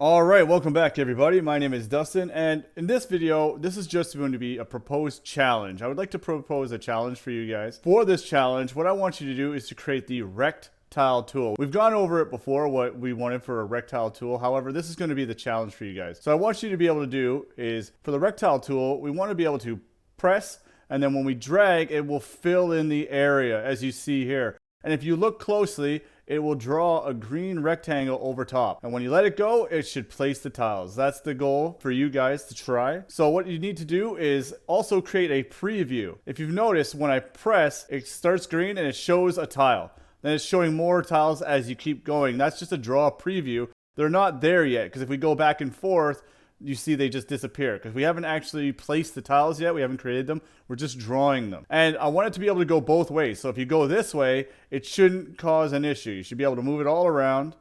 All right, welcome back everybody. My name is Dustin, and in this video, this is just going to be a proposed challenge. I would like to propose a challenge for you guys. For this challenge, what I want you to do is to create the RectTileTool. We've gone over it before, what we wanted for a RectTileTool. However, this is going to be the challenge for you guys. So I want you to be able to do is, for the RectTileTool, we want to be able to press, and then when we drag, it will fill in the area as you see here. And if you look closely, it will draw a green rectangle over top. And when you let it go, it should place the tiles. That's the goal for you guys to try. So what you need to do is also create a preview. If you've noticed, when I press, it starts green and it shows a tile. Then it's showing more tiles as you keep going. That's just a draw preview. They're not there yet, because if we go back and forth, you see they just disappear because we haven't actually placed the tiles yet. We haven't created them. We're just drawing them. And I want it to be able to go both ways. So if you go this way, it shouldn't cause an issue. You should be able to move it all around,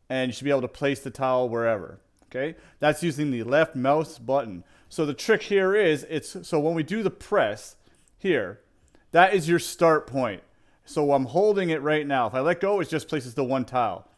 and you should be able to place the tile wherever. Okay? That's using the left mouse button. So the trick here is, so when we do the press here, that is your start point. So I'm holding it right now. If I let go, it just places the one tile.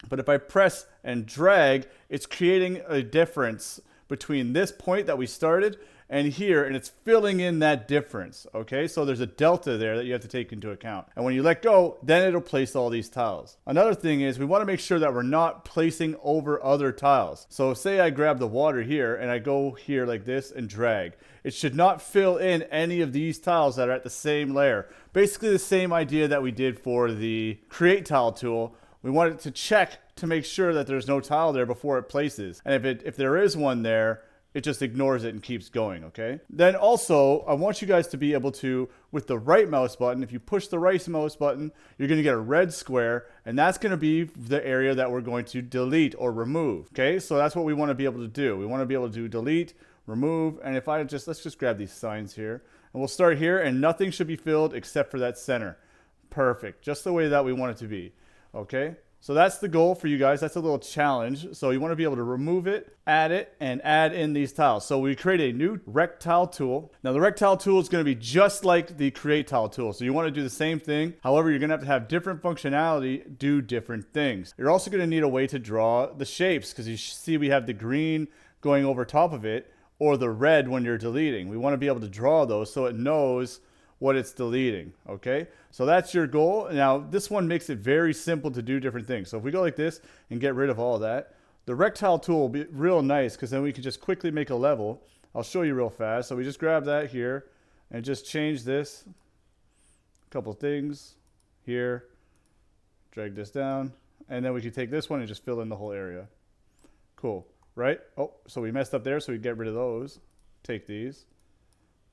But if I press and drag, it's creating a difference between this point that we started and here, and it's filling in that difference, okay? So there's a delta there that you have to take into account. And when you let go, then it'll place all these tiles. Another thing is we want to make sure that we're not placing over other tiles. So say I grab the water here and I go here like this and drag. It should not fill in any of these tiles that are at the same layer. Basically the same idea that we did for the Create Tile tool. We want it to check to make sure that there's no tile there before it places. And if there is one there, it just ignores it and keeps going, okay? Then also, I want you guys to be able to, with the right mouse button, if you push the right mouse button, you're gonna get a red square, and that's gonna be the area that we're going to delete or remove, okay? So that's what we wanna be able to do. We wanna be able to delete, remove, and if I just, let's just grab these signs here, and we'll start here, and nothing should be filled except for that center. Perfect, just the way that we want it to be. Okay, so that's the goal for you guys. That's a little challenge. So you want to be able to remove it, and add in these tiles. So we create a new Rect Tile tool. Now the Rect Tile tool is going to be just like the Create Tile tool. So you want to do the same thing. However, you're going to have different functionality, do different things. You're also going to need a way to draw the shapes, because you see we have the green going over top of it, or the red when you're deleting. We want to be able to draw those so it knows what it's deleting, okay? So that's your goal. Now, this one makes it very simple to do different things. So if we go like this and get rid of all of that, the Rect Tile tool will be real nice, because then we can just quickly make a level. I'll show you real fast. So we just grab that here and just change this. A couple things here, drag this down, and then we can take this one and just fill in the whole area. Cool, right? Oh, so we messed up there, so we get rid of those. Take these,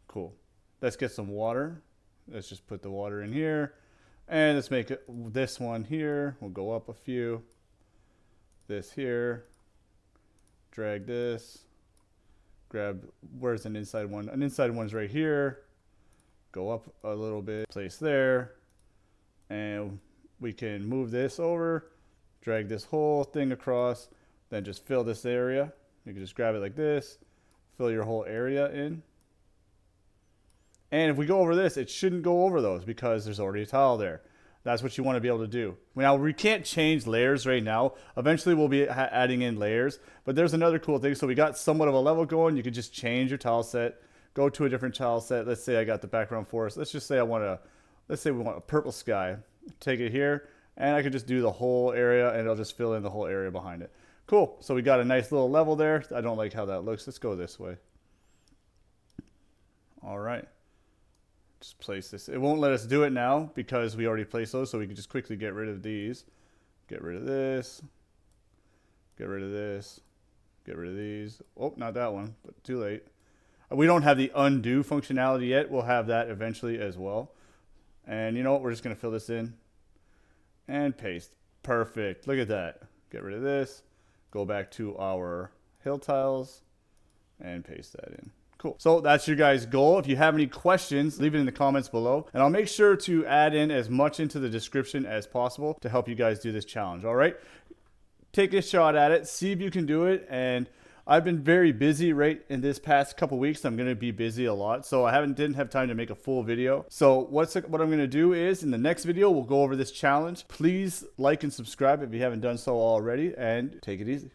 cool. Let's get some water. Let's just put the water in here. And let's make it this one here. We'll go up a few. This here. Drag this. Grab, where's an inside one? An inside one's right here. Go up a little bit. Place there. And we can move this over. Drag this whole thing across. Then just fill this area. You can just grab it like this. Fill your whole area in. And if we go over this, it shouldn't go over those because there's already a tile there. That's what you want to be able to do. Now, we can't change layers right now. Eventually, we'll be adding in layers. But there's another cool thing. So we got somewhat of a level going. You could just change your tile set. Go to a different tile set. Let's say I got the background forest. Let's just say let's say we want a purple sky. Take it here. And I could just do the whole area, and it'll just fill in the whole area behind it. Cool. So we got a nice little level there. I don't like how that looks. Let's go this way. All right. Just place this. It won't let us do it now because we already placed those, so we can just quickly get rid of these. Get rid of this. Get rid of this. Get rid of these. Oh, not that one, but too late. We don't have the undo functionality yet. We'll have that eventually as well. And you know what? We're just going to fill this in and paste. Perfect. Look at that. Get rid of this. Go back to our hill tiles and paste that in. Cool. So that's your guys' goal. If you have any questions, leave it in the comments below. And I'll make sure to add in as much into the description as possible to help you guys do this challenge. All right? Take a shot at it. See if you can do it. And I've been very busy right in this past couple weeks. I'm going to be busy a lot, so I didn't have time to make a full video. So what I'm going to do is in the next video, we'll go over this challenge. Please like and subscribe if you haven't done so already, and take it easy.